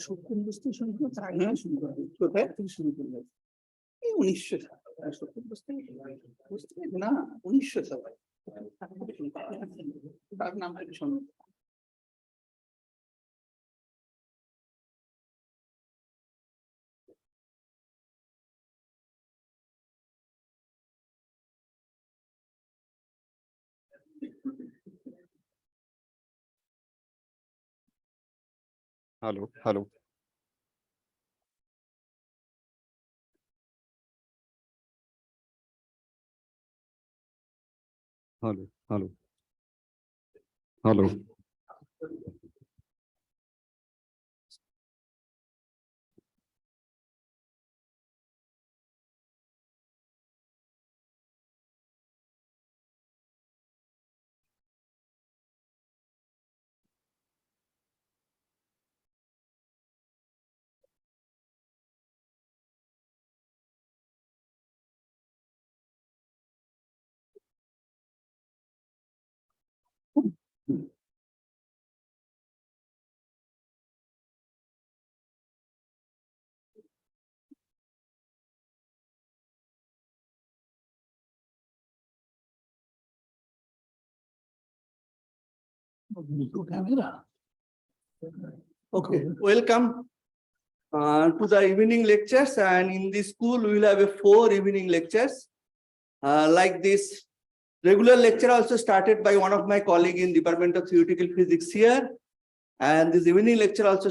সত্যম বস্তু সংখ্যা আগে শুরু করে কোথায় থেকে শুরু করলে এই 1900 সত্যম বস্তু না 1900 সবাই তার নামটা কি শুনুন। Hello, hello. Hello, hello. Hello. Camera. Okay, welcome to the evening lectures, and in this school we will have 4 evening lectures. Like this regular lecture also started by one of my colleagues in Department of Theoretical Physics here, and this evening lecture also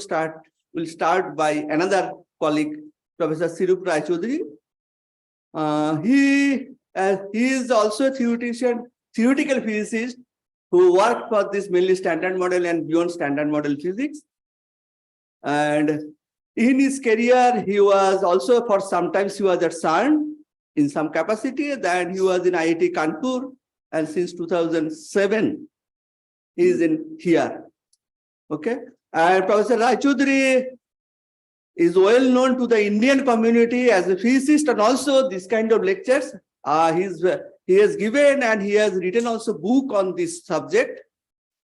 will start by another colleague, Professor Sreerup Raychaudhuri. He is also a theoretical physicist who worked for this mainly standard model and beyond standard model physics. And in his career, he was also for sometimes he was at CERN in some capacity. Then he was in IIT Kanpur, and since 2007, he is in here. Okay, and Professor Raychaudhuri is well known to the Indian community as a physicist, and also this kind of lectures he has given, and he has written also book on this subject.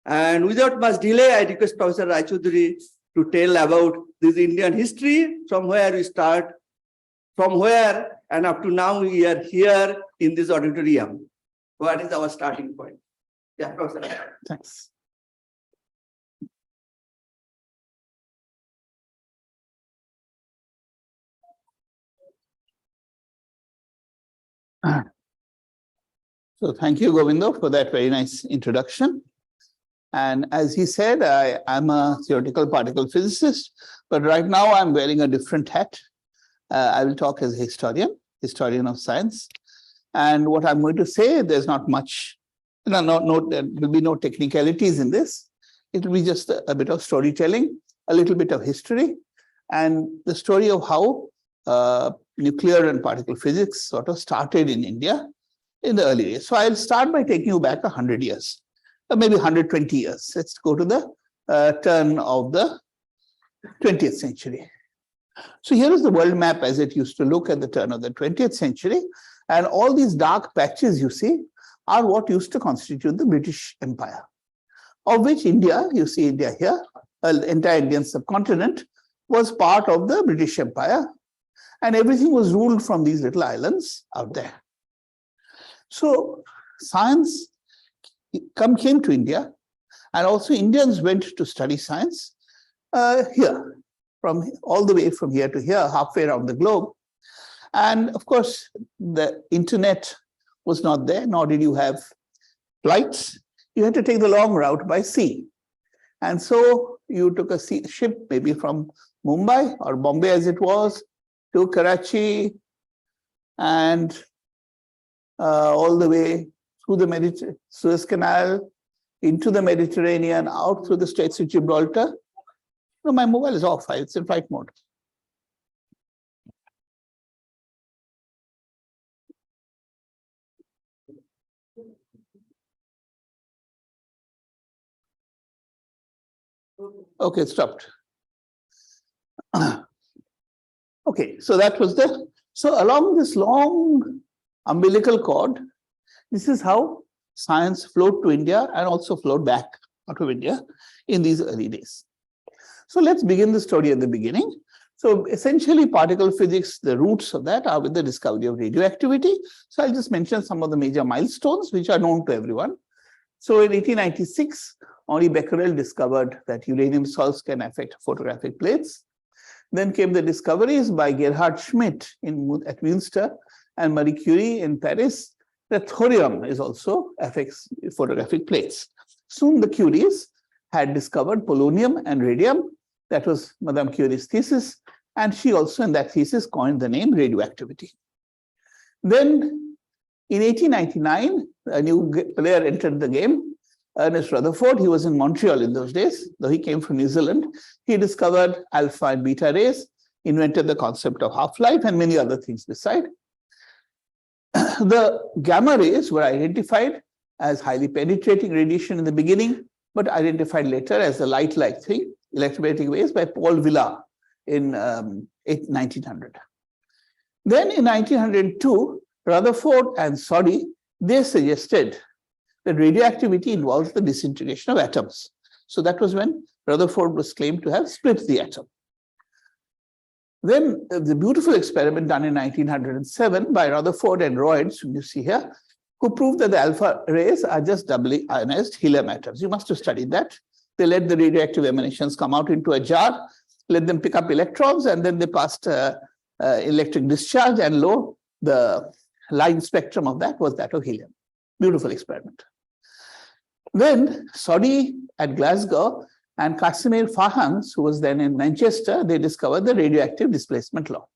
And without much delay, I request Professor Raychaudhuri to tell about this Indian history, from where we start, from where and up to now we are here in this auditorium. What is our starting point? Yeah, Professor. Thanks. So thank you, Govindo, for that very nice introduction. And as he said, I'm a theoretical particle physicist, but right now I'm wearing a different hat. I will talk as a historian of science. And what I'm going to say, there's not much, there will be no technicalities in this. It will be just a bit of storytelling, a little bit of history, and the story of how nuclear and particle physics sort of started in India in the early days. So I'll start by taking you back 100 years, or maybe 120 years. Let's go to the turn of the 20th century. So here is the world map as it used to look at the turn of the 20th century. And all these dark patches you see are what used to constitute the British Empire, of which India, you see India here, the entire Indian subcontinent was part of the British Empire, and everything was ruled from these little islands out there. So science came to India, and also Indians went to study science here, from all the way from here to here, halfway around the globe. And of course, the internet was not there, nor did you have flights. You had to take the long route by sea. And so you took a ship, maybe from Mumbai or Bombay as it was, to Karachi, and all the way through the Suez Canal, into the Mediterranean, out through the Straits of Gibraltar. No, my mobile is off, it's in flight mode. Okay, it stopped. Okay, so that was so along this long umbilical cord, this is how science flowed to India and also flowed back out of India in these early days. So let's begin the story at the beginning. So essentially particle physics, the roots of that are with the discovery of radioactivity. So I'll just mention some of the major milestones which are known to everyone. So in 1896, Henri Becquerel discovered that uranium salts can affect photographic plates. Then came the discoveries by Gerhard Schmidt at Münster and Marie Curie in Paris that thorium is also affects photographic plates. Soon the Curies had discovered polonium and radium. That was Madame Curie's thesis. And she also in that thesis coined the name radioactivity. Then in 1899, a new player entered the game, Ernest Rutherford. He was in Montreal in those days, though he came from New Zealand. He discovered alpha and beta rays, invented the concept of half-life and many other things beside. The gamma rays were identified as highly penetrating radiation in the beginning, but identified later as a light-like thing, electromagnetic waves, by Paul Villa in 1900. Then in 1902, Rutherford and Soddy, they suggested that radioactivity involves the disintegration of atoms. So that was when Rutherford was claimed to have split the atom. Then the beautiful experiment done in 1907 by Rutherford and Royds, you see here, who proved that the alpha rays are just doubly ionized helium atoms. You must have studied that. They let the radioactive emanations come out into a jar, let them pick up electrons, and then they passed electric discharge, and lo, the line spectrum of that was that of helium. Beautiful experiment. Then Soddy at Glasgow and Casimir Fahans, who was then in Manchester, they discovered the radioactive displacement law.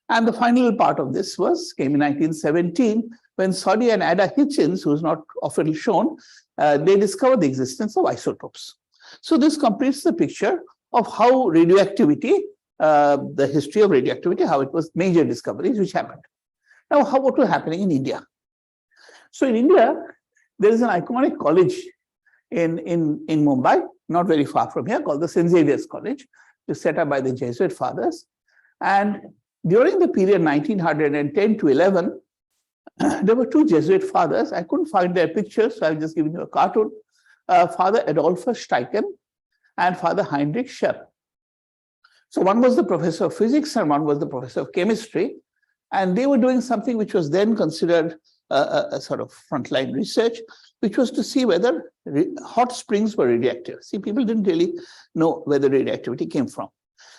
And the final part of this came in 1917, when Soddy and Ada Hitchens, who is not often shown, they discovered the existence of isotopes. So this completes the picture of how radioactivity, the history of radioactivity, how it was major discoveries which happened. Now, what was happening in India? So in India, there is an iconic college in Mumbai, not very far from here, called the St. Xavier's College. It was set up by the Jesuit fathers. And during the period 1910 to 11, there were two Jesuit fathers. I couldn't find their pictures, so I've just given you a cartoon. Father Adolphus Steichen and Father Heinrich Schepp. So one was the professor of physics and one was the professor of chemistry. And they were doing something which was then considered a sort of frontline research, which was to see whether hot springs were radioactive. See, people didn't really know where the radioactivity came from.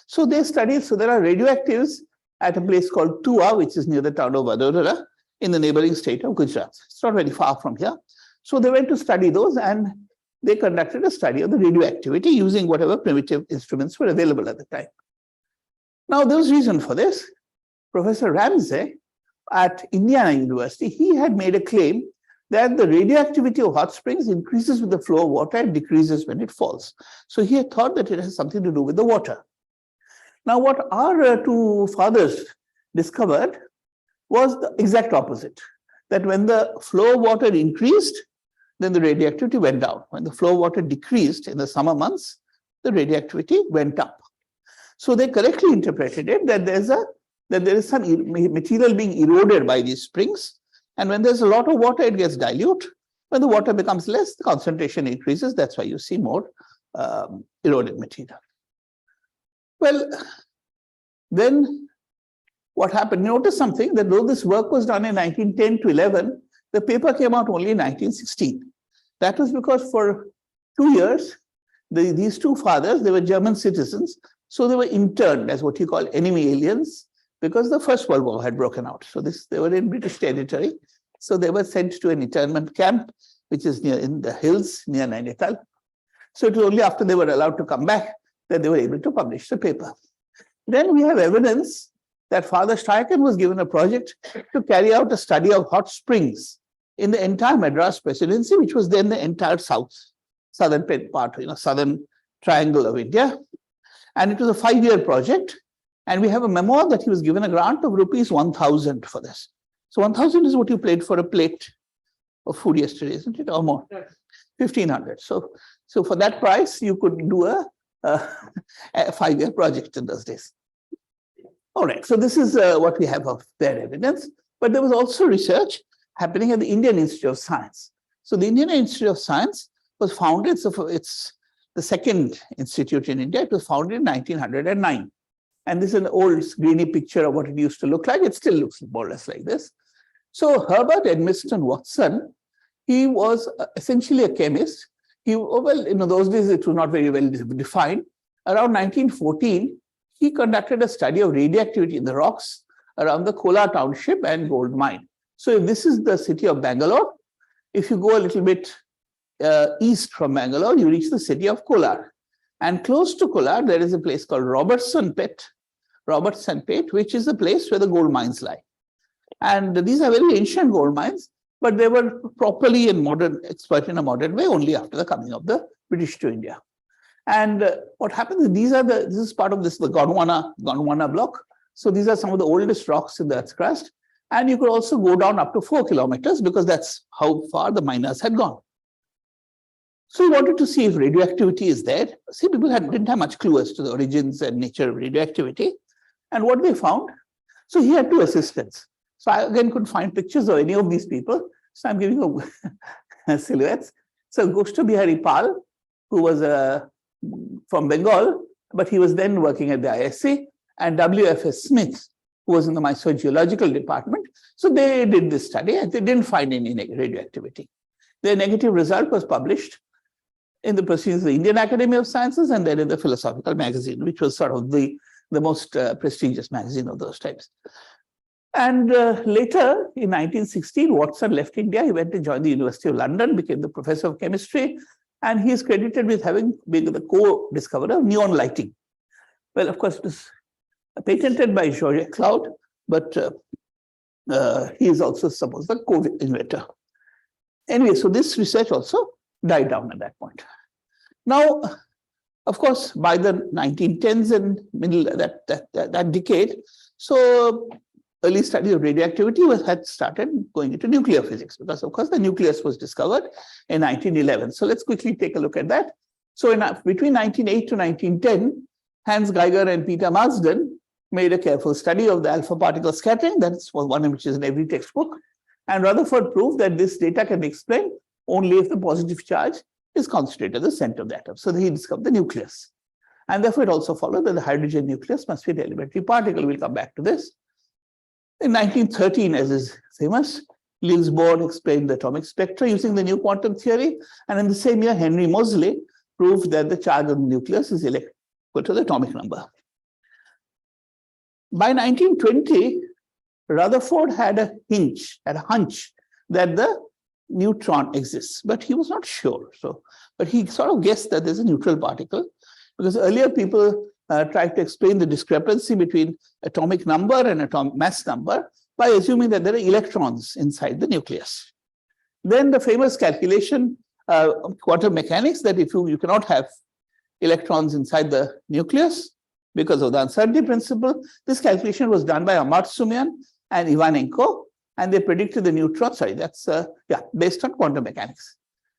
So they studied, so there are radioactives at a place called Tua, which is near the town of Vadodara in the neighboring state of Gujarat. It's not very far from here. So they went to study those and they conducted a study of the radioactivity using whatever primitive instruments were available at the time. Now, there was reason for this. Professor Ramsay at Indiana University, he had made a claim that the radioactivity of hot springs increases with the flow of water and decreases when it falls. So he had thought that it has something to do with the water. Now, what our two fathers discovered was the exact opposite, that when the flow of water increased, then the radioactivity went down. When the flow of water decreased in the summer months, the radioactivity went up. So they correctly interpreted it that there is some material being eroded by these springs. And when there's a lot of water, it gets dilute. When the water becomes less, the concentration increases. That's why you see more eroded material. Well, then what happened? Notice something, that though this work was done in 1910 to 11, the paper came out only in 1916. That was because for 2 years, these two fathers, they were German citizens, so they were interned as what you call enemy aliens, because the First World War had broken out. So they were in British territory. So they were sent to an internment camp, which is near in the hills near Nainital. So it was only after they were allowed to come back that they were able to publish the paper. Then we have evidence that Father Steichen was given a project to carry out a study of hot springs in the entire Madras Presidency, which was then the entire southern part, southern triangle of India. And it was a 5-year project. And we have a memo that he was given a grant of rupees 1,000 for this. So 1,000 is what you paid for a plate of food yesterday, isn't it? Or more? 1,500. So for that price, you could do a 5-year project in those days. All right, so this is what we have of their evidence. But there was also research happening at the Indian Institute of Science. So the Indian Institute of Science was founded, the the second institute in India. It was founded in 1909. And this is an old grainy picture of what it used to look like. It still looks more or less like this. So Herbert Edmiston Watson, he was essentially a chemist. Well, in those days, it was not very well defined. Around 1914, he conducted a study of radioactivity in the rocks around the Kolar township and gold mine. So if this is the city of Bangalore, if you go a little bit east from Bangalore, you reach the city of Kolar. And close to Kolar, there is a place called Robertson Pit, which is the place where the gold mines lie. And these are very ancient gold mines, but they were properly exploited in a modern way only after the coming of the British to India. And what happens is this is part of the Gondwana block. So these are some of the oldest rocks in the Earth's crust. And you could also go down up to 4 kilometers because that's how far the miners had gone. So he wanted to see if radioactivity is there. See, people didn't have much clue as to the origins and nature of radioactivity. And what they found, so he had 2 assistants. So I again couldn't find pictures of any of these people. So I'm giving you silhouettes. So Goshta Bihari Pal, who was from Bengal, but he was then working at the ISC, and W.F.S. Smith, who was in the Mysore Geological Department. So they did this study and they didn't find any radioactivity. Their negative result was published in the Proceedings of the Indian Academy of Sciences and then in the Philosophical Magazine, which was sort of the most prestigious magazine of those times. And later, in 1916, Watson left India. He went to join the University of London, became the professor of chemistry, and he is credited with having been the co-discoverer of neon lighting. Well, of course, it was patented by George Cloud, but he is also supposed the co-inventor. Anyway, so this research also died down at that point. Now, of course, by the 1910s and middle that decade, so early study of radioactivity had started going into nuclear physics because, of course, the nucleus was discovered in 1911. So let's quickly take a look at that. So between 1908 to 1910, Hans Geiger and Peter Marsden made a careful study of the alpha particle scattering. That's one which is in every textbook. And Rutherford proved that this data can be explained only if the positive charge is concentrated at the center of the atom. So he discovered the nucleus. And therefore, it also followed that the hydrogen nucleus must be an elementary particle. We'll come back to this. In 1913, as is famous, Niels Bohr explained the atomic spectra using the new quantum theory. And in the same year, Henry Moseley proved that the charge of the nucleus is equal to the atomic number. By 1920, Rutherford had a hunch that the neutron exists, but he was not sure. But he sort of guessed that there's a neutral particle, because earlier people tried to explain the discrepancy between atomic number and atomic mass number by assuming that there are electrons inside the nucleus. Then the famous calculation of quantum mechanics that if you cannot have electrons inside the nucleus because of the uncertainty principle, this calculation was done by Amartya Sen and Ivanenko, and they predicted the neutron. Sorry, that's based on quantum mechanics.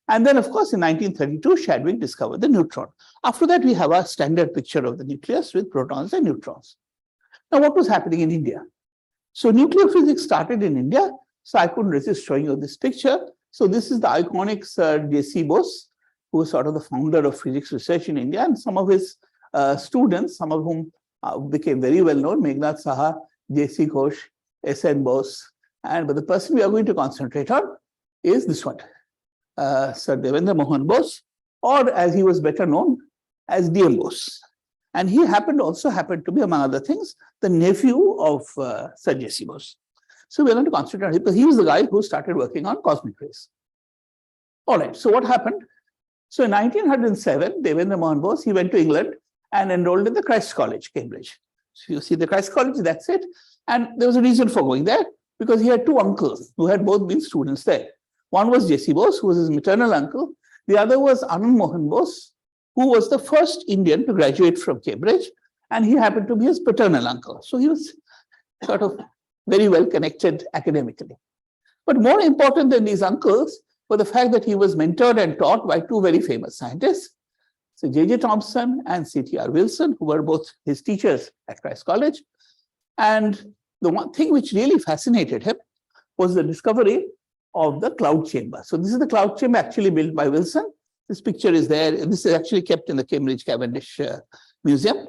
And then, of course, in 1932, Chadwick discovered the neutron. After that, we have a standard picture of the nucleus with protons and neutrons. Now, what was happening in India? So nuclear physics started in India. So I couldn't resist showing you this picture. So this is the iconic Sir J.C. Bose, who was sort of the founder of physics research in India, and some of his students, some of whom became very well known, Meghnad Saha, J.C. Ghosh, S.N. Bose. But the person we are going to concentrate on is this one, Sir Devendra Mohan Bose, or as he was better known as D.M. Bose. And he also happened to be, among other things, the nephew of Sir J.C. Bose. So we're going to concentrate on him because he was the guy who started working on cosmic rays. All right, so what happened? So in 1907, Devendra Mohan Bose, he went to England and enrolled in the Christ College, Cambridge. So you see the Christ College, that's it. And there was a reason for going there, because he had 2 uncles who had both been students there. One was J.C. Bose, who was his maternal uncle. The other was Anand Mohan Bose, who was the first Indian to graduate from Cambridge, and he happened to be his paternal uncle. So he was sort of very well connected academically. But more important than these uncles were the fact that he was mentored and taught by 2 very famous scientists, so J.J. Thomson and C.T.R. Wilson, who were both his teachers at Christ College. And the one thing which really fascinated him was the discovery of the cloud chamber. So this is the cloud chamber actually built by Wilson, This picture is there. This is actually kept in the Cambridge Cavendish Museum.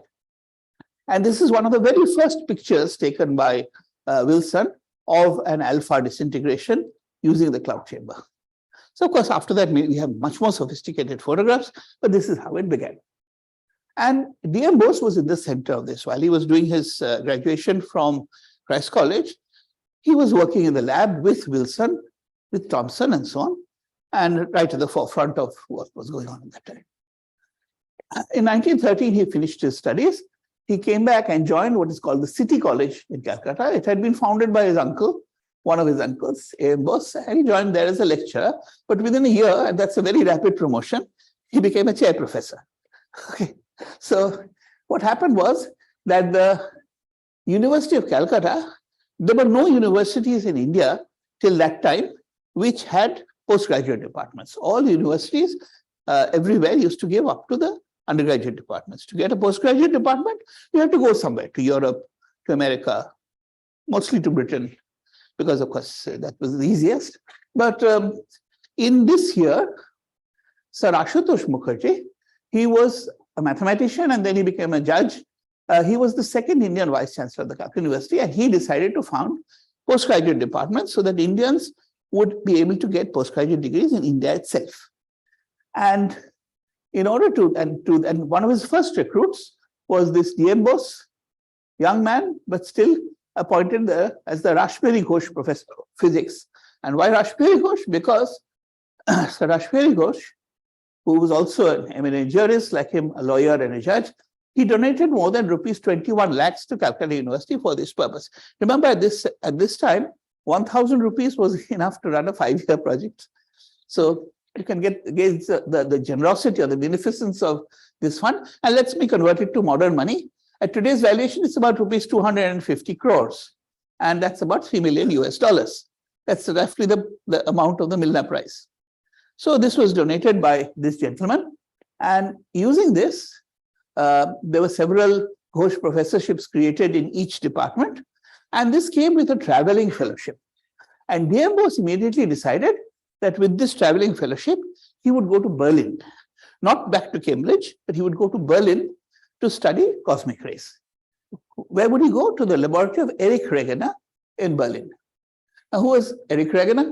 And this is one of the very first pictures taken by Wilson of an alpha disintegration using the cloud chamber. So of course, after that, we have much more sophisticated photographs, but this is how it began. And D.M. Bose was in the center of this. While he was doing his graduation from Christ College, he was working in the lab with Wilson, with Thomson and so on, and right at the forefront of what was going on at that time. In 1913, he finished his studies. He came back and joined what is called the City College in Calcutta. It had been founded by his uncle, one of his uncles, A.M. Bose, and he joined there as a lecturer. But within a year, and that's a very rapid promotion, he became a chair professor. Okay. So what happened was that the University of Calcutta, there were no universities in India till that time which had postgraduate departments. All universities everywhere used to give up to the undergraduate departments. To get a postgraduate department, you have to go somewhere, to Europe, to America, mostly to Britain, because of course that was the easiest. But in this year, Sir Ashutosh Mukherjee, he was a mathematician and then he became a judge. He was the second Indian vice chancellor of the Calcutta University, and he decided to found postgraduate departments so that Indians would be able to get postgraduate degrees in India itself. And in order to, and one of his first recruits was this D.M. Bose, young man, but still appointed as the Rashbihari Ghosh Professor of Physics. And why Rashbihari Ghosh? Because Sir Rashbihari Ghosh, who was also an eminent jurist, like him, a lawyer and a judge, he donated more than rupees 21 lakhs to Calcutta University for this purpose. Remember, at this time, 1,000 rupees was enough to run a 5-year project. So you can gauge the generosity or the beneficence of this fund. And let's me convert it to modern money. At today's valuation, it's about rupees 250 crores. And that's about $3 million US. That's roughly the amount of the Milner Prize. So this was donated by this gentleman. And using this, there were several Ghosh professorships created in each department. And this came with a traveling fellowship. And D.M. Bose immediately decided that with this traveling fellowship, he would go to Berlin, not back to Cambridge, but he would go to Berlin to study cosmic rays. Where would he go? To the laboratory of Erich Wegener in Berlin. Now, who was Erich Wegener?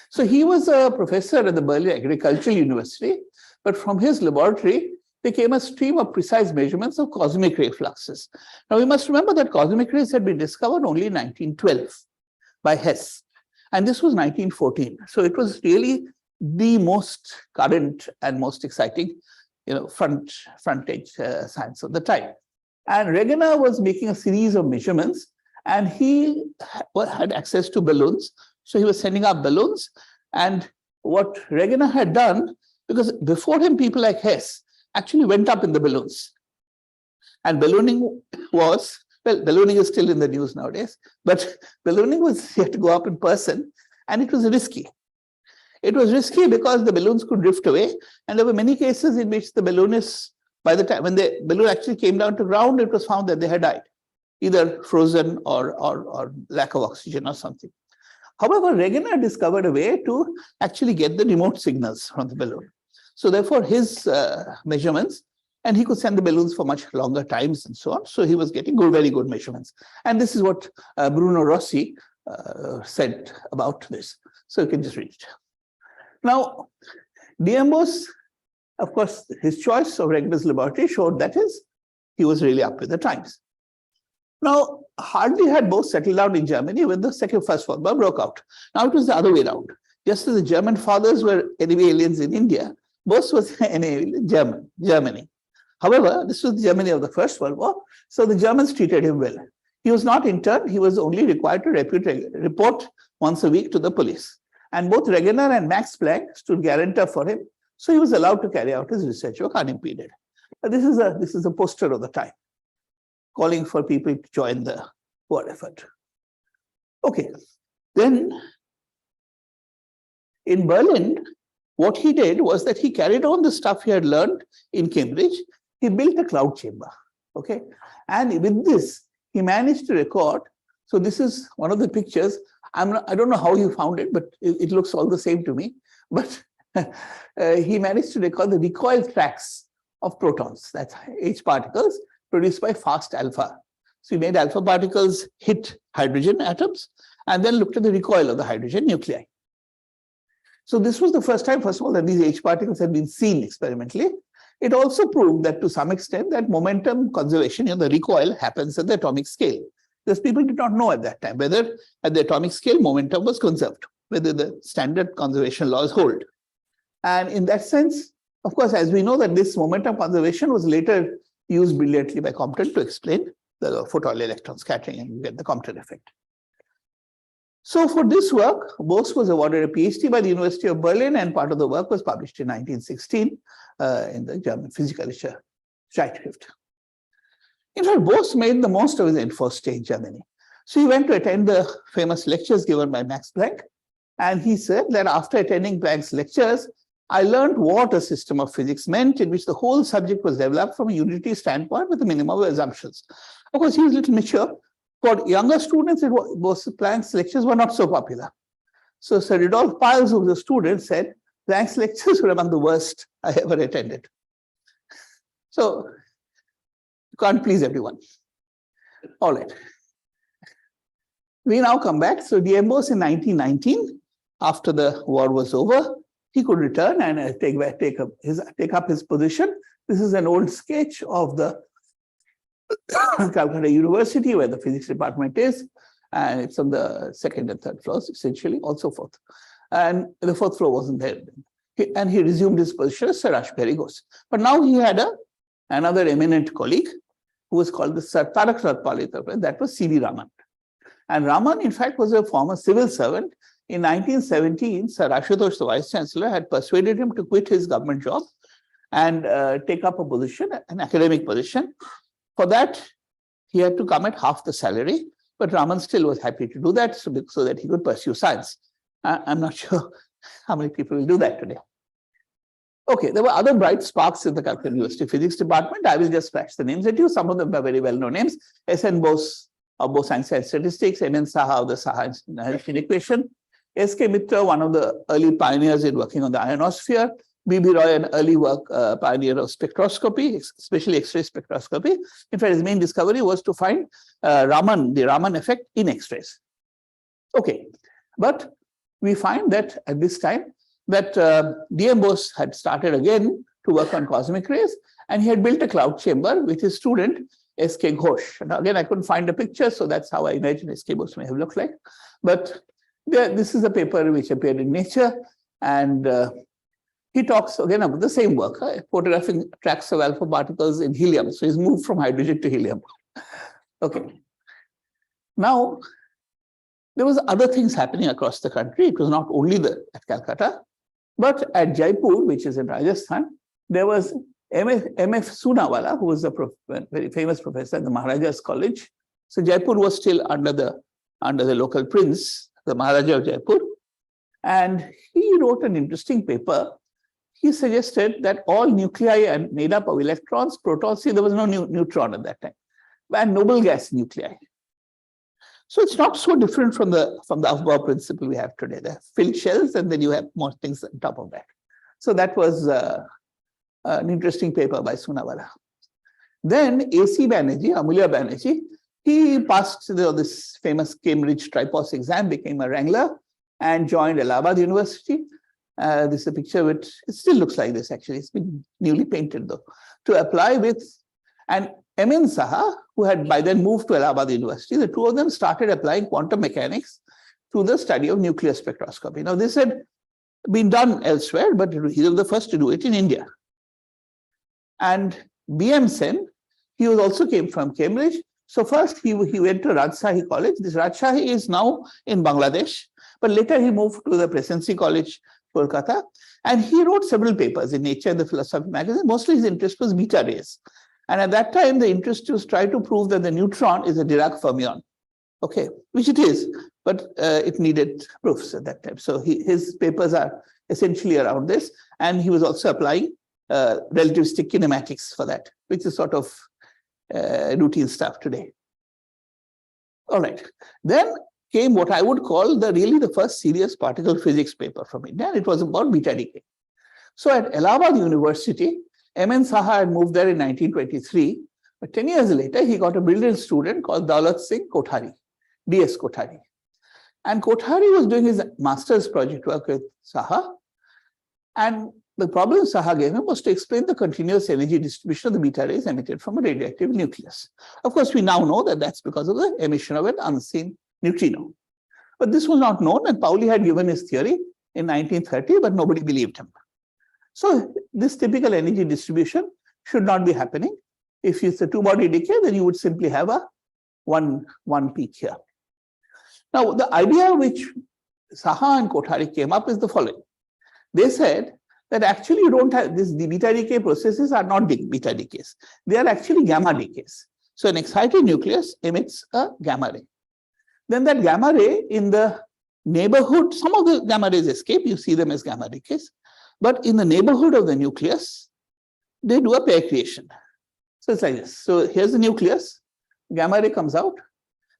So he was a professor at the Berlin Agricultural University, but from his laboratory, there came a stream of precise measurements of cosmic ray fluxes. Now, we must remember that cosmic rays had been discovered only in 1912 by Hess, and this was 1914. So it was really the most current and most exciting, front-edge science of the time. And Wegener was making a series of measurements, and he had access to balloons. So he was sending up balloons, and what Wegener had done, because before him, people like Hess actually went up in the balloons. And ballooning was, well, ballooning is still in the news nowadays, but ballooning was you had to go up in person, and it was risky. It was risky because the balloons could drift away, and there were many cases in which the balloonists, by the time when the balloon actually came down to ground, it was found that they had died, either frozen or lack of oxygen or something. However, Wegener discovered a way to actually get the remote signals from the balloon. So therefore, his measurements, and he could send the balloons for much longer times and so on. So he was getting very good measurements. And this is what Bruno Rossi said about this. So you can just read it. Now, D.M. Bose, of course, his choice of Wegener's laboratory showed that he was really up with the times. Now, hardly had Bose settled down in Germany when the First World War broke out. Now it was the other way around. Just as the German fathers were enemy aliens in India, Bose was an alien in Germany. However, this was Germany of the First World War, so the Germans treated him well. He was not interned, he was only required to report once a week to the police. And both Wegener and Max Planck stood guarantor for him, so he was allowed to carry out his research work unimpeded. This is a poster of the time, calling for people to join the war effort. Okay, then in Berlin, what he did was that he carried on the stuff he had learned in Cambridge. He built a cloud chamber, okay? And with this, he managed to record. So this is one of the pictures. I don't know how you found it, but it looks all the same to me. But he managed to record the recoil tracks of protons, that's H particles, produced by fast alpha. So he made alpha particles hit hydrogen atoms and then looked at the recoil of the hydrogen nuclei. So this was the first time, first of all, that these H particles had been seen experimentally. It also proved that to some extent that momentum conservation, the recoil happens at the atomic scale. Because people did not know at that time whether at the atomic scale momentum was conserved, whether the standard conservation laws hold. And in that sense, of course, as we know that this momentum conservation was later used brilliantly by Compton to explain the photon electron scattering, and you get the Compton effect. So for this work, Bose was awarded a PhD by the University of Berlin, and part of the work was published in 1916 in the German Physikalische Zeitschrift. In fact, Bose made the most of his enforced stay in Germany. So he went to attend the famous lectures given by Max Planck, and he said that after attending Planck's lectures, I learned what a system of physics meant, in which the whole subject was developed from a unity standpoint with a minimum of assumptions. Of course, he was a little mature. For younger students, Bose Planck's lectures were not so popular. So Sir Rudolf Piles, who was a student, said, Planck's lectures were among the worst I ever attended. So you can't please everyone. All right. We now come back. So D.M. Bose in 1919, after the war was over, he could return and take up his position. This is an old sketch of the Calcutta University, where the physics department is, and it's on the second and third floors, essentially, also fourth. And the fourth floor wasn't there. And he resumed his position as Sir Ashbury Ghose. But now he had another eminent colleague who was called the Sir Taraknath Palitappan, that was C.V. Raman. And Raman, in fact, was a former civil servant. In 1917, Sir Ashutosh, the Vice Chancellor, had persuaded him to quit his government job and take up a position, an academic position. For that, he had to come at half the salary, but Raman still was happy to do that so that he could pursue science. I'm not sure how many people will do that today. Okay, there were other bright sparks in the Calcutta University Physics Department. I will just flash the names at you. Some of them are very well-known names. S.N. Bose of Bose-Einstein Statistics, M.N. Saha of the Saha-Einstein equation, S.K. Mitra, one of the early pioneers in working on the ionosphere, B.B. Roy, an early pioneer of spectroscopy, especially X-ray spectroscopy. In fact, his main discovery was to find the Raman effect in X-rays. Okay, but we find that at this time that D.M. Bose had started again to work on cosmic rays, and he had built a cloud chamber with his student S.K. Ghosh. And again, I couldn't find a picture, so that's how I imagine S.K. Bose may have looked like. But this is a paper which appeared in Nature, and he talks again about the same work, photographing tracks of alpha particles in helium. So he's moved from hydrogen to helium. Okay. Now, there was other things happening across the country. It was not only at Calcutta, but at Jaipur, which is in Rajasthan, there was M.F. Soonawala, who was a very famous professor at the Maharaja's College. So Jaipur was still under the local prince, the Maharaja of Jaipur. And he wrote an interesting paper. He suggested that all nuclei are made up of electrons, protons. See, there was no neutron at that time, and noble gas nuclei. So it's not so different from the Aufbau principle we have today. There are filled shells, and then you have more things on top of that. So that was an interesting paper by Soonawala. Then A.C. Banerjee, Amulya Banerjee, he passed this famous Cambridge Tripos exam, became a wrangler, and joined Allahabad University. This is a picture which it still looks like this, actually. It's been newly painted, though, to apply with. And M.N. Saha, who had by then moved to Allahabad University, the two of them started applying quantum mechanics to the study of nuclear spectroscopy. Now, this had been done elsewhere, but he was the first to do it in India. And B.M. Sen, he also came from Cambridge. So first he went to Rajshahi College. This Rajshahi is now in Bangladesh, but later he moved to the Presidency College, Kolkata, and he wrote several papers in Nature and the Philosophy magazine. Mostly his interest was beta rays. And at that time, the interest was try to prove that the neutron is a Dirac fermion, okay, which it is, but it needed proofs at that time. So his papers are essentially around this, and he was also applying relativistic kinematics for that, which is sort of routine stuff today. All right, then came what I would call really the first serious particle physics paper from India, and it was about beta decay. So at Allahabad University, M.N. Saha had moved there in 1923, but 10 years later, he got a brilliant student called Daulat Singh Kothari, D.S. Kothari. And Kothari was doing his master's project work with Saha. And the problem Saha gave him was to explain the continuous energy distribution of the beta rays emitted from a radioactive nucleus. Of course, we now know that that's because of the emission of an unseen neutrino. But this was not known, and Pauli had given his theory in 1930, but nobody believed him. So this typical energy distribution should not be happening. If it's a two-body decay, then you would simply have a one peak here. Now, the idea which Saha and Kothari came up is the following. They said that actually you don't have the beta decay processes are not beta decays. They are actually gamma decays. So an excited nucleus emits a gamma ray. Then that gamma ray in the neighborhood, some of the gamma rays escape, you see them as gamma decays. But in the neighborhood of the nucleus, they do a pair creation. So it's like this. So here's the nucleus, gamma ray comes out,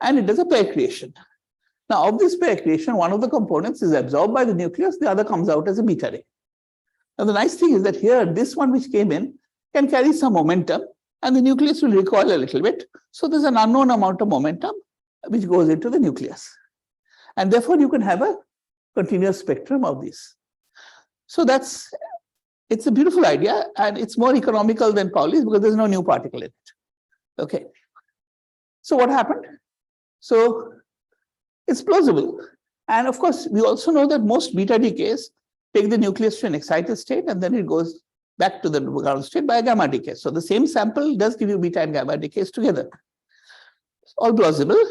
and it does a pair creation. Now, of this pair creation, one of the components is absorbed by the nucleus, the other comes out as a beta ray. Now, the nice thing is that here, this one which came in can carry some momentum, and the nucleus will recoil a little bit. So there's an unknown amount of momentum which goes into the nucleus. And therefore, you can have a continuous spectrum of these. So it's a beautiful idea, and it's more economical than Pauli's because there's no new particle in it. Okay. So what happened? So it's plausible. And of course, we also know that most beta decays take the nucleus to an excited state, and then it goes back to the ground state by a gamma decay. So the same sample does give you beta and gamma decays together. It's all plausible,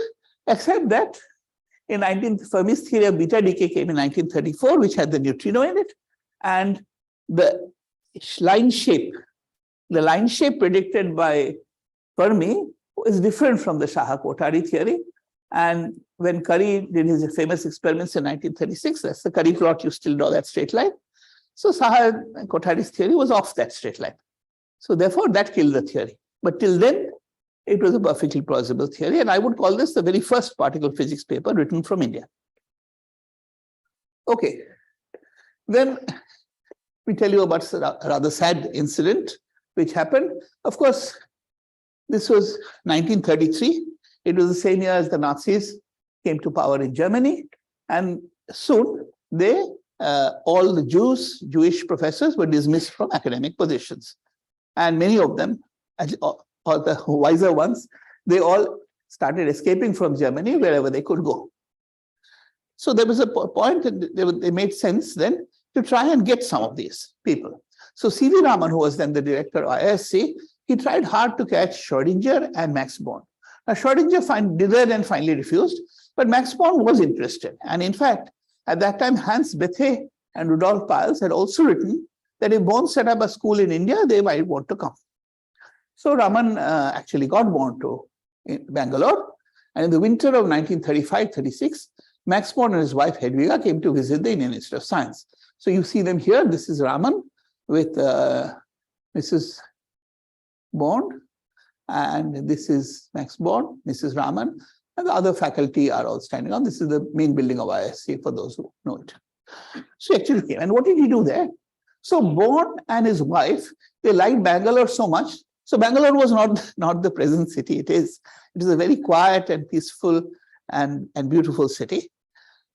except that Fermi's theory of beta decay came in 1934, which had the neutrino in it. And the line shape predicted by Fermi is different from the Saha-Kothari theory. And when Curry did his famous experiments in 1936, that's the Curry plot, you still draw that straight line. So Saha and Kothari's theory was off that straight line. So therefore, that killed the theory. But till then, it was a perfectly plausible theory. And I would call this the very first particle physics paper written from India. Okay. Then we tell you about a rather sad incident which happened. Of course, this was 1933. It was the same year as the Nazis came to power in Germany. And soon, all the Jewish professors were dismissed from academic positions. And many of them, or the wiser ones, they all started escaping from Germany wherever they could go. So there was a point that they made sense then to try and get some of these people. So C.V. Raman, who was then the director of ISC, he tried hard to catch Schrödinger and Max Born. Now, Schrödinger did that and finally refused, but Max Born was interested. And in fact, at that time, Hans Bethe and Rudolf Peierls had also written that if Born set up a school in India, they might want to come. So Raman actually got Born to Bangalore. And in the winter of 1935-36, Max Born and his wife Hedwiga came to visit the Indian Institute of Science. So you see them here. This is Raman with Mrs. Born. And this is Max Born, Mrs. Raman, and the other faculty are all standing on. This is the main building of ISC for those who know it. So he actually came. And what did he do there? So Born and his wife, they liked Bangalore so much. So Bangalore was not the present city it is. It is a very quiet and peaceful and beautiful city.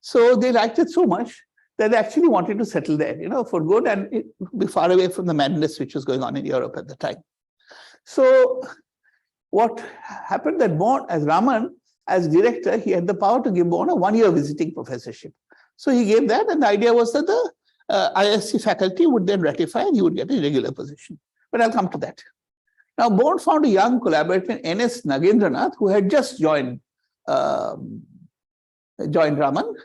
So they liked it so much that they actually wanted to settle there, for good and be far away from the madness which was going on in Europe at the time. So what happened that Born, as Raman, as director, he had the power to give Born a one-year visiting professorship. So he gave that, and the idea was that the ISC faculty would then ratify and he would get a regular position. But I'll come to that. Now, Born found a young collaborator, N.S. Nagendranath, who had just joined Raman,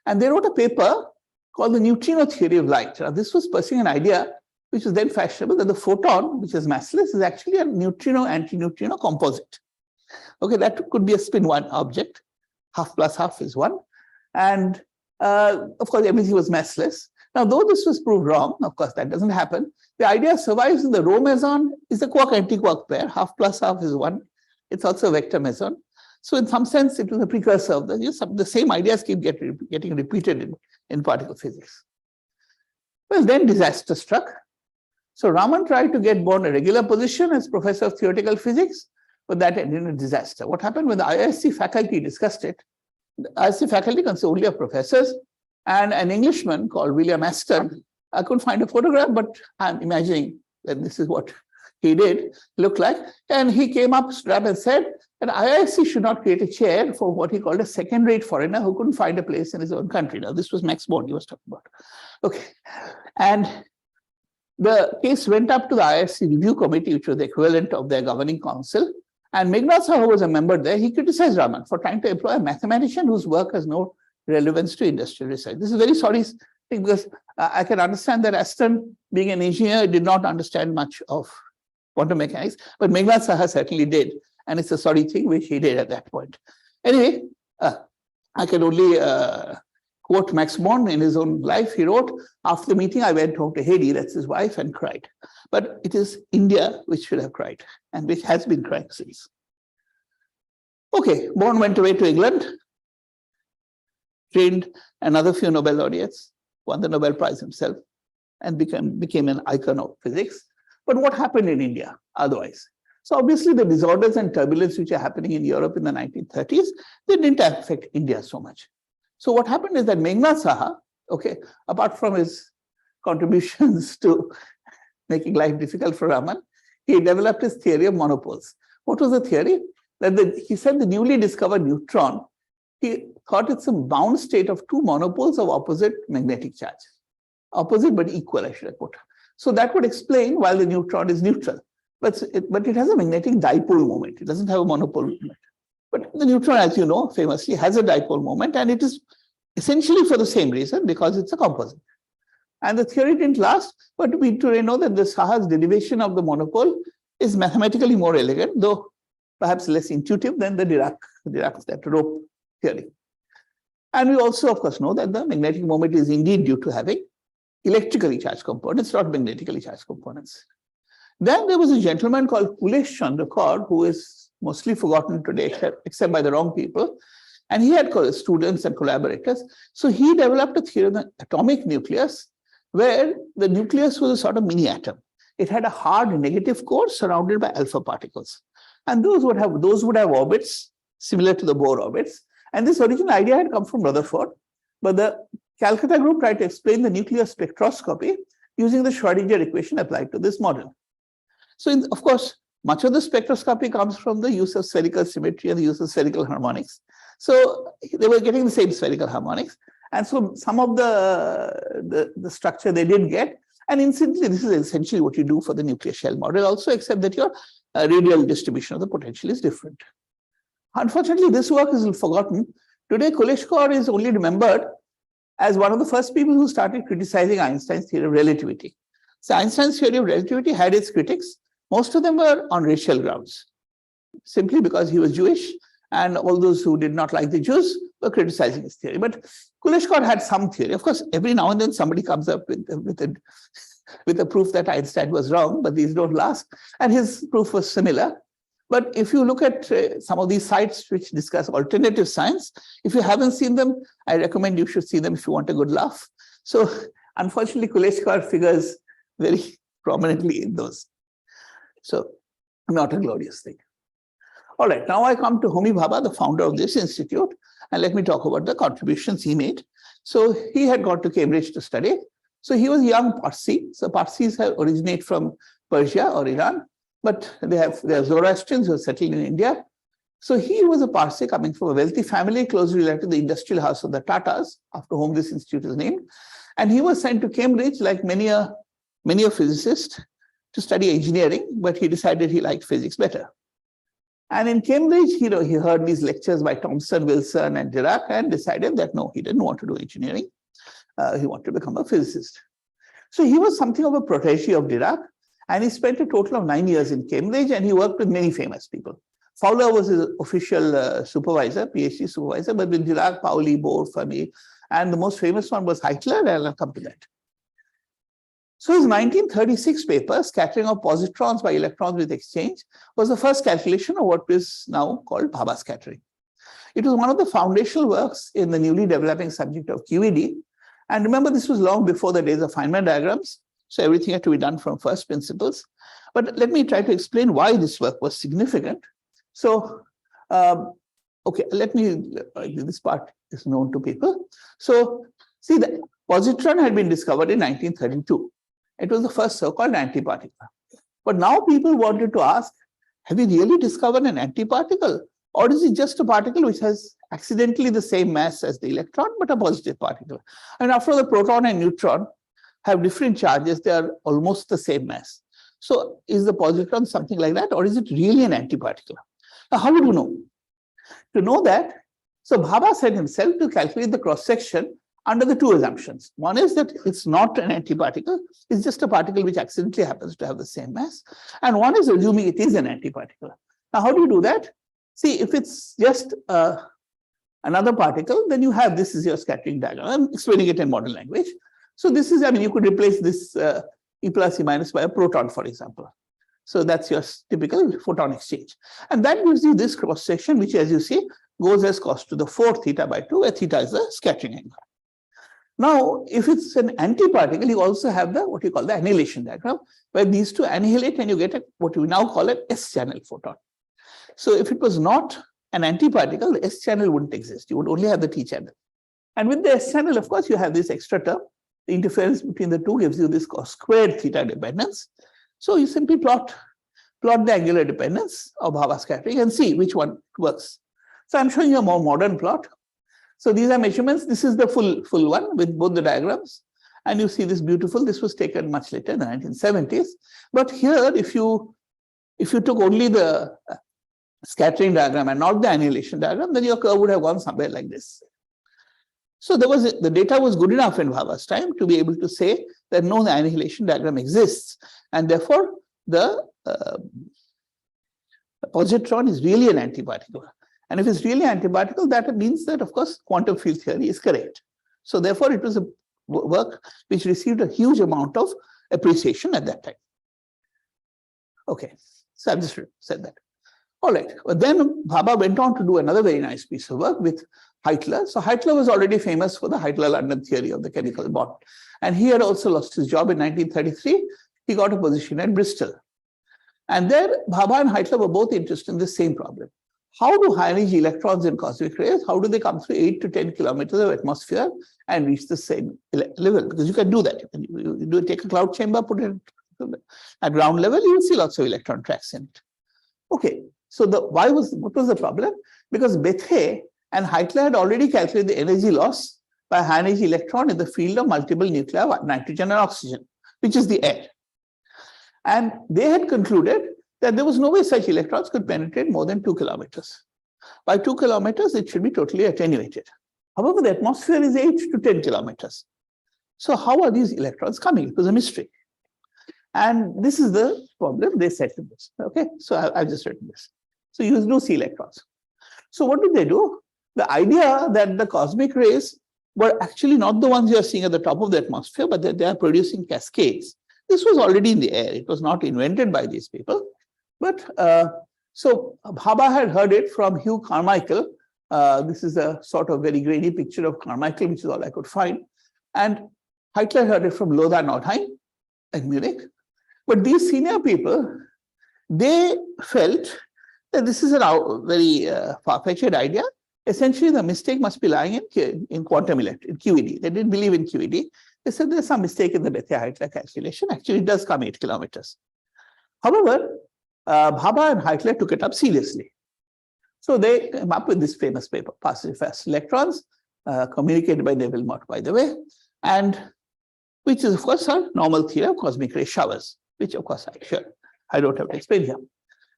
and they wrote a paper called the neutrino theory of light. Now, this was pursuing an idea which was then fashionable, that the photon, which is massless, is actually a neutrino-antineutrino composite. Okay, that could be a spin one object. Half plus half is one. And of course, everything was massless. Now, though this was proved wrong, of course, that doesn't happen. The idea survives in the rho meson is the quark-antiquark pair. Half plus half is one. It's also a vector meson. So in some sense, it was a precursor of the same ideas keep getting repeated in particle physics. Well, then disaster struck. So Raman tried to get Bond a regular position as professor of theoretical physics, but that ended in a disaster. What happened when the IISc faculty discussed it? The IISc faculty consists only of professors and an Englishman called William Aston. I couldn't find a photograph, but I'm imagining that this is what he did look like. And he came up, stood up and said that IISc should not create a chair for what he called a second-rate foreigner who couldn't find a place in his own country. Now, this was Max Born he was talking about. Okay. And the case went up to the IISc review committee, which was the equivalent of their governing council. And Meghnad Saha was a member there. He criticized Raman for trying to employ a mathematician whose work has no relevance to industrial research. This is a very sorry thing because I can understand that Aston, being an engineer, did not understand much of quantum mechanics, but Meghnad Saha certainly did. And it's a sorry thing which he did at that point. Anyway, I can only quote Max Born in his own life. He wrote, after the meeting, I went home to Hedy, that's his wife, and cried. But it is India which should have cried and which has been crying since. Okay, Born went away to England, trained another few Nobel laureates, won the Nobel Prize himself, and became an icon of physics. But what happened in India otherwise? So obviously the disorders and turbulence which are happening in Europe in the 1930s, they didn't affect India so much. So what happened is that Meghnad Saha, okay, apart from his contributions to making life difficult for Raman, he developed his theory of monopoles. What was the theory? That he said the newly discovered neutron, he thought it's a bound state of two monopoles of opposite magnetic charge. Opposite but equal, I should have put. So that would explain why the neutron is neutral. But it has a magnetic dipole moment. It doesn't have a monopole moment. But the neutron, as you know, famously has a dipole moment, and it is essentially for the same reason, because it's a composite. And the theory didn't last, but we today know that the Saha's derivation of the monopole is mathematically more elegant, though perhaps less intuitive than the Dirac's that rope theory. And we also, of course, know that the magnetic moment is indeed due to having electrically charged components, not magnetically charged components. Then there was a gentleman called Kulesh Chandra Kaur, who is mostly forgotten today, except by the wrong people. And he had students and collaborators. So he developed a theory of the atomic nucleus, where the nucleus was a sort of mini atom. It had a hard negative core surrounded by alpha particles. And those would have orbits similar to the Bohr orbits. And this original idea had come from Rutherford, but the Calcutta group tried to explain the nuclear spectroscopy using the Schrödinger equation applied to this model. So, of course, much of the spectroscopy comes from the use of spherical symmetry and the use of spherical harmonics. So they were getting the same spherical harmonics. And so some of the structure they did get. And incidentally, this is essentially what you do for the nuclear shell model also, except that your radial distribution of the potential is different. Unfortunately, this work is forgotten. Today, Kulesh Kaur is only remembered as one of the first people who started criticizing Einstein's theory of relativity. So Einstein's theory of relativity had its critics. Most of them were on racial grounds, simply because he was Jewish, and all those who did not like the Jews were criticizing his theory. But Kulesh Kaur had some theory. Of course, every now and then somebody comes up with a proof that Einstein was wrong, but these don't last. And his proof was similar. But if you look at some of these sites which discuss alternative science, if you haven't seen them, I recommend you should see them if you want a good laugh. So unfortunately, Kulesh Kaur figures very prominently in those. So not a glorious thing. All right, now I come to Homi Bhabha, the founder of this institute, and let me talk about the contributions he made. So he had gone to Cambridge to study. So he was a young Parsi. So Parsis originate from Persia or Iran, but they are Zoroastrians who are settled in India. So he was a Parsi coming from a wealthy family closely related to the industrial house of the Tatas, after whom this institute is named. And he was sent to Cambridge, like many a physicist, to study engineering, but he decided he liked physics better. And in Cambridge, he heard these lectures by Thomson, Wilson, and Dirac, and decided that no, he didn't want to do engineering. He wanted to become a physicist. So he was something of a protege of Dirac, and he spent a total of 9 years in Cambridge, and he worked with many famous people. Fowler was his official supervisor, PhD supervisor, but with Dirac, Pauli, Bohr, Fermi, and the most famous one was Heitler, and I'll come to that. So his 1936 paper, Scattering of Positrons by Electrons with Exchange, was the first calculation of what is now called Bhabha scattering. It was one of the foundational works in the newly developing subject of QED, And remember, this was long before the days of Feynman diagrams. So everything had to be done from first principles. But let me try to explain why this work was significant. So, okay, this part is known to people. So see, the positron had been discovered in 1932. It was the first so-called antiparticle. But now people wanted to ask, have we really discovered an antiparticle? Or is it just a particle which has accidentally the same mass as the electron, but a positive particle? And after all, the proton and neutron have different charges, they are almost the same mass. So is the positron something like that, or is it really an antiparticle? Now, how would you know? To know that, so Bhabha set himself to calculate the cross-section under the two assumptions. One is that it's not an antiparticle, it's just a particle which accidentally happens to have the same mass. And one is assuming it is an antiparticle. Now, how do you do that? See, if it's just another particle, then you have, this is your scattering diagram. I'm explaining it in modern language. So this is, I mean, you could replace this E plus E minus by a proton, for example. So that's your typical photon exchange. And that gives you this cross section, which, as you see, goes as cos to the 4 theta by 2, where theta is the scattering angle. Now, if it's an antiparticle, you also have the what you call the annihilation diagram, where these two annihilate and you get what we now call an S-channel photon. So if it was not an antiparticle, the S-channel wouldn't exist. You would only have the T-channel. And with the S-channel, of course, you have this extra term. The interference between the two gives you this cos squared theta dependence. So you simply plot the angular dependence of Bhabha scattering and see which one works. So I'm showing you a more modern plot. So these are measurements. This is the full one with both the diagrams. And you see this beautiful, this was taken much later in the 1970s. But here, if you took only the scattering diagram and not the annihilation diagram, then your curve would have gone somewhere like this. So the data was good enough in Bhabha's time to be able to say that no, the annihilation diagram exists. And therefore, the positron is really an antiparticle. And if it's really antiparticle, that means that, of course, quantum field theory is correct. So therefore, it was a work which received a huge amount of appreciation at that time. Okay, so I've just said that. All right, but then Bhabha went on to do another very nice piece of work with Heitler. So Heitler was already famous for the Heitler-London theory of the chemical bond. And he had also lost his job in 1933. He got a position at Bristol. And there, Bhabha and Heitler were both interested in the same problem. How do high-energy electrons in cosmic rays, how do they come through 8 to 10 kilometers of atmosphere and reach the same level? Because you can do that. You take a cloud chamber, put it at ground level, you will see lots of electron tracks in it. Okay, so what was the problem? Because Bethe and Heitler had already calculated the energy loss by high-energy electron in the field of multiple nuclei of nitrogen and oxygen, which is the air. And they had concluded that there was no way such electrons could penetrate more than 2 kilometers. By 2 kilometers, it should be totally attenuated. However, the atmosphere is 8 to 10 kilometers. So how are these electrons coming? It was a mystery. And this is the problem they said to this. Okay, so I've just written this. So you do see electrons. So what did they do? The idea that the cosmic rays were actually not the ones you are seeing at the top of the atmosphere, but that they are producing cascades. This was already in the air. It was not invented by these people. But so Bhabha had heard it from Hugh Carmichael. This is a sort of very grainy picture of Carmichael, which is all I could find. And Heitler heard it from Lothar Nordheim at Munich. But these senior people, they felt that this is a very far-fetched idea. Essentially, the mistake must be lying in quantum electricity, in QED. They didn't believe in QED. They said there's some mistake in the Bethe-Heitler calculation. Actually, it does come 8 kilometers. However, Bhabha and Heitler took it up seriously. So they came up with this famous paper, Partially Fast Electrons, communicated by Neville Mott, by the way, and which is, of course, a normal theory of cosmic ray showers, which, of course, I don't have to explain here.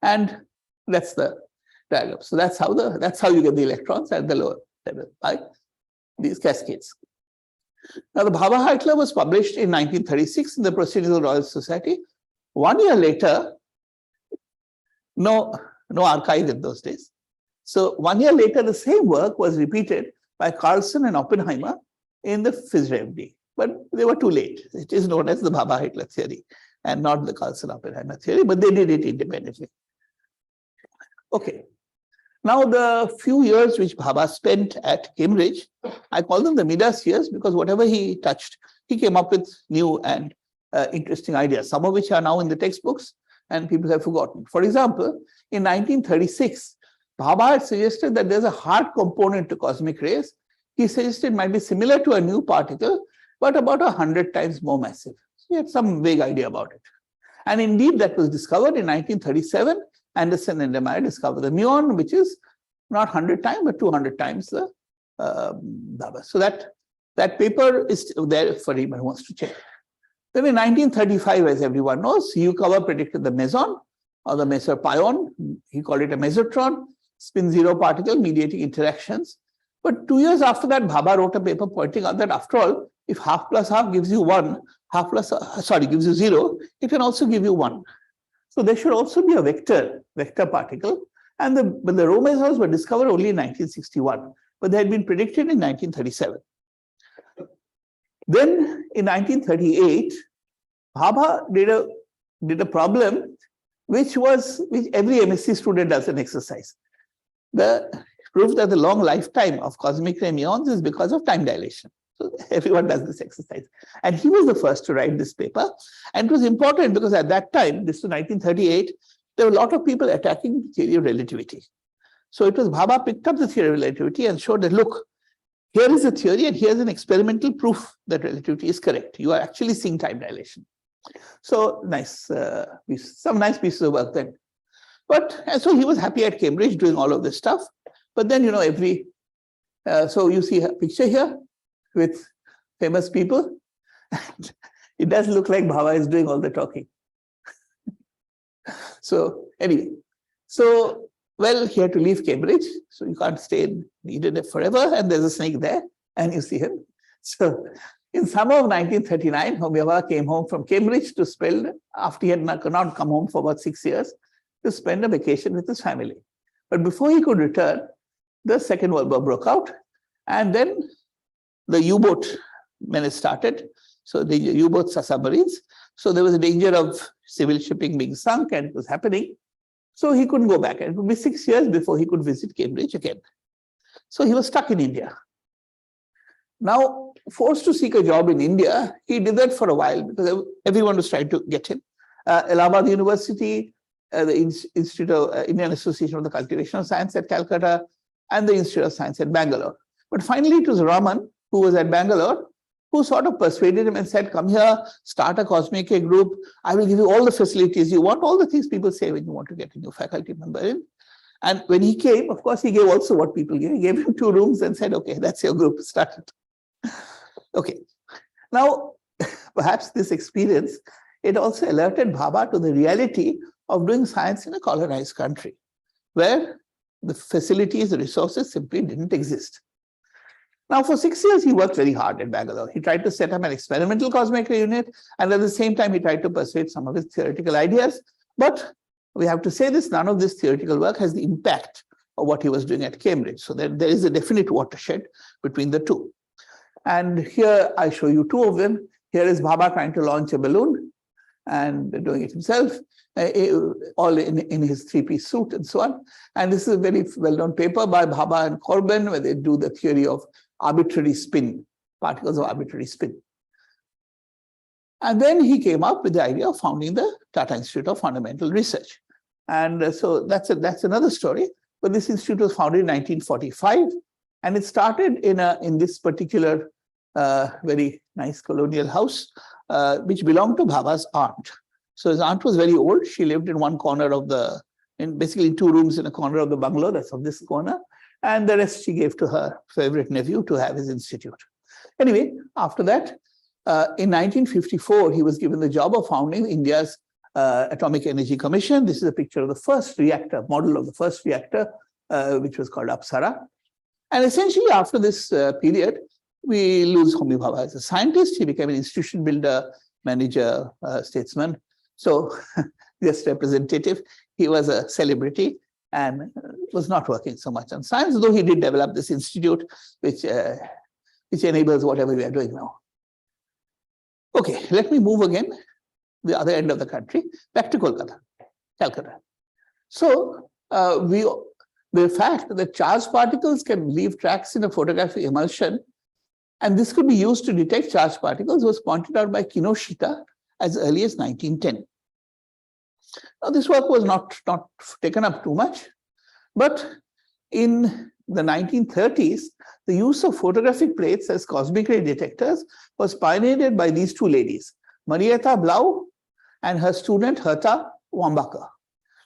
And that's the diagram. So that's how you get the electrons at the lower level by these cascades. Now, the Bhabha-Heitler was published in 1936 in the Proceedings of the Royal Society. 1 year later, no archive in those days. So 1 year later, the same work was repeated by Carlson and Oppenheimer in the PhysRevD. But they were too late. It is known as the Bhabha-Heitler theory and not the Carlson-Oppenheimer theory, but they did it independently. Okay. Now, the few years which Bhabha spent at Cambridge, I call them the Midas years because whatever he touched, he came up with new and interesting ideas, some of which are now in the textbooks and people have forgotten. For example, in 1936, Bhabha had suggested that there's a hard component to cosmic rays. He suggested it might be similar to a new particle, but about 100 times more massive. So he had some vague idea about it. And indeed, that was discovered in 1937. Anderson and Demeyer discovered the muon, which is not 100 times, but 200 times the Bhabha. So that paper is there for anyone who wants to check. Then in 1935, as everyone knows, Yukawa predicted the meson or the mesopion. He called it a mesotron, spin zero particle mediating interactions. But 2 years after that, Bhabha wrote a paper pointing out that after all, if half plus half gives you one, half plus, gives you zero, it can also give you one. So there should also be a vector particle. And the rho mesons were discovered only in 1961, but they had been predicted in 1937. Then in 1938, Bhabha did a problem which every MSc student does an exercise. The proof that the long lifetime of cosmic ray muons is because of time dilation. So everyone does this exercise. And he was the first to write this paper. And it was important because at that time, this was 1938, there were a lot of people attacking the theory of relativity. So it was Bhabha picked up the theory of relativity and showed that, look, here is a theory and here's an experimental proof that relativity is correct. You are actually seeing time dilation. So nice, some nice pieces of work then. But and so he was happy at Cambridge doing all of this stuff. But then, so you see a picture here with famous people. And it does look like Bhabha is doing all the talking. So anyway, well, he had to leave Cambridge, so you can't stay in Eden forever, and there's a snake there, and you see him. So in summer of 1939, Bhabha came home from Cambridge to spend, after he had not come home for about 6 years, to spend a vacation with his family. But before he could return, the Second World War broke out, and then the U-boat menace started. So the U-boats are submarines. So there was a danger of civil shipping being sunk, and it was happening. So he couldn't go back. And it would be 6 years before he could visit Cambridge again. So he was stuck in India. Now, forced to seek a job in India, he did that for a while because everyone was trying to get him. Allahabad University, the Institute of Indian Association of the Cultivation of Science at Calcutta, and the Institute of Science at Bangalore. But finally, it was Raman, who was at Bangalore, who sort of persuaded him and said, come here, start a cosmic ray group. I will give you all the facilities you want, all the things people say when you want to get a new faculty member in. And when he came, of course, he gave also what people gave. He gave him 2 rooms and said, okay, that's your group, start it. Okay. Now, perhaps this experience, it also alerted Bhabha to the reality of doing science in a colonized country, where the facilities, the resources simply didn't exist. Now, for 6 years, he worked very hard at Bangalore. He tried to set up an experimental cosmic ray unit, and at the same time, he tried to persuade some of his theoretical ideas. But we have to say this, none of this theoretical work has the impact of what he was doing at Cambridge. So there is a definite watershed between the two. And here I show you 2 of them. Here is Bhabha trying to launch a balloon and doing it himself, all in his 3-piece suit and so on. And this is a very well-known paper by Bhabha and Corbin, where they do the theory of arbitrary spin, particles of arbitrary spin. And then he came up with the idea of founding the Tata Institute of Fundamental Research. And so that's another story. But this institute was founded in 1945, and it started in this particular very nice colonial house, which belonged to Bhabha's aunt. So his aunt was very old. She lived in one corner of basically in 2 rooms in a corner of the bungalow, that's of this corner. And the rest she gave to her favorite nephew to have his institute. Anyway, after that, in 1954, he was given the job of founding India's Atomic Energy Commission. This is a picture of the first reactor, model of the first reactor, which was called Apsara. And essentially, after this period, we lose Homi Bhabha as a scientist. He became an institution builder, manager, statesman. So just representative. He was a celebrity and was not working so much on science, though he did develop this institute, which enables whatever we are doing now. Okay, let me move again, the other end of the country, back to Calcutta. So the fact that charged particles can leave tracks in a photographic emulsion, and this could be used to detect charged particles, was pointed out by Kinoshita as early as 1910. Now, this work was not taken up too much, but in the 1930s, the use of photographic plates as cosmic ray detectors was pioneered by these two ladies, Marietta Blau and her student Herta Wambacher.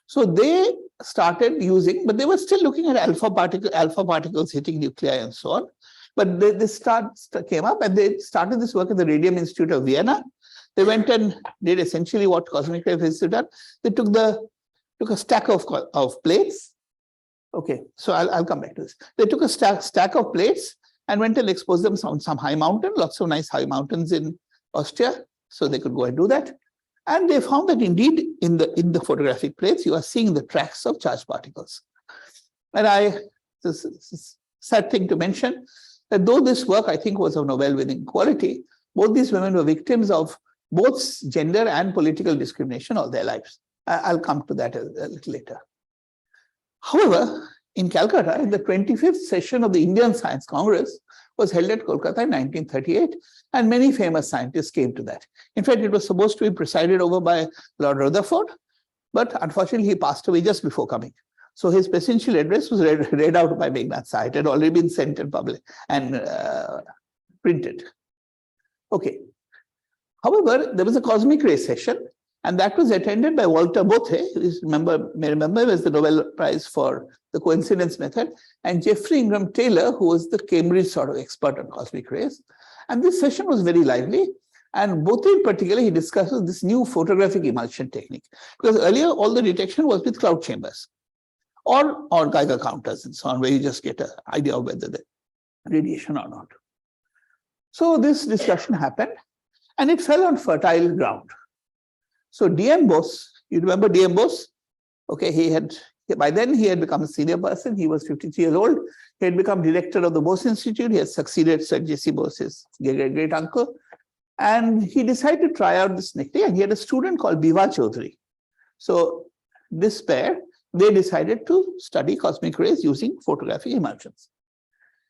So they started using, but they were still looking at alpha particles hitting nuclei and so on. But this came up, and they started this work at the Radium Institute of Vienna. They went and did essentially what cosmic ray physicists have done. They took a stack of plates. Okay, so I'll come back to this. They took a stack of plates and went and exposed them on some high mountain, lots of nice high mountains in Austria, so they could go and do that. And they found that indeed in the photographic plates, you are seeing the tracks of charged particles. And this is a sad thing to mention, that though this work I think was of Nobel-winning quality, both these women were victims of both gender and political discrimination all their lives. I'll come to that a little later. However, in Calcutta, in the 25th session of the Indian Science Congress was held at Kolkata in 1938, and many famous scientists came to that. In fact, it was supposed to be presided over by Lord Rutherford, but unfortunately he passed away just before coming. So his presidential address was read out by Meghnad Saha. It had already been sent and published and printed. Okay. However, there was a cosmic ray session, and that was attended by Walter Bothe, who may remember was the Nobel Prize for the coincidence method, and Geoffrey Ingram Taylor, who was the Cambridge sort of expert on cosmic rays. And this session was very lively. And Bothe in particular, he discusses this new photographic emulsion technique. Because earlier, all the detection was with cloud chambers or Geiger counters and so on, where you just get an idea of whether the radiation or not. So this discussion happened, and it fell on fertile ground. So D.M. Bose, you remember D.M. Bose? Okay, by then he had become a senior person. He was 53 years old. He had become director of the Bose Institute. He had succeeded Sir J.C. Bose's great uncle. And he decided to try out this technique, and he had a student called Biva Chaudhuri. So this pair, they decided to study cosmic rays using photographic emulsions.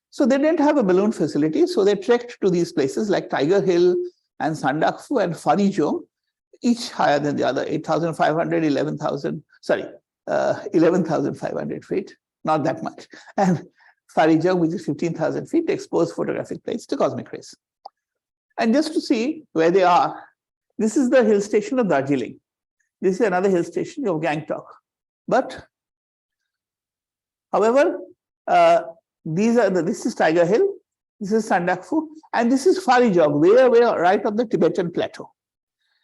So they didn't have a balloon facility, so they trekked to these places like Tiger Hill and Sandakphu and Farijong, each higher than the other, 8,500, 11,500 feet, not that much. And Farijong, which is 15,000 feet, exposed photographic plates to cosmic rays. And just to see where they are, this is the hill station of Darjeeling. This is another hill station of Gangtok. But, however, this is Tiger Hill, this is Sandakphu, and this is Farijong, way right on the Tibetan plateau.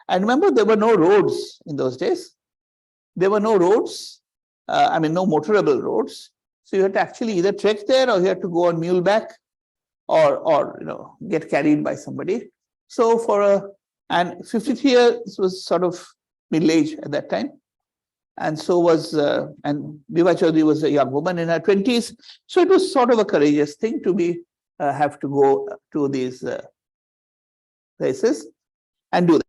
And remember, there were no roads in those days. There were no roads, no motorable roads. So you had to actually either trek there, or you had to go on muleback, or get carried by somebody. So and 53 years was sort of middle age at that time. And so was, and Biva Chaudhuri was a young woman in her 20s. So it was sort of a courageous thing to have to go to these places and do that.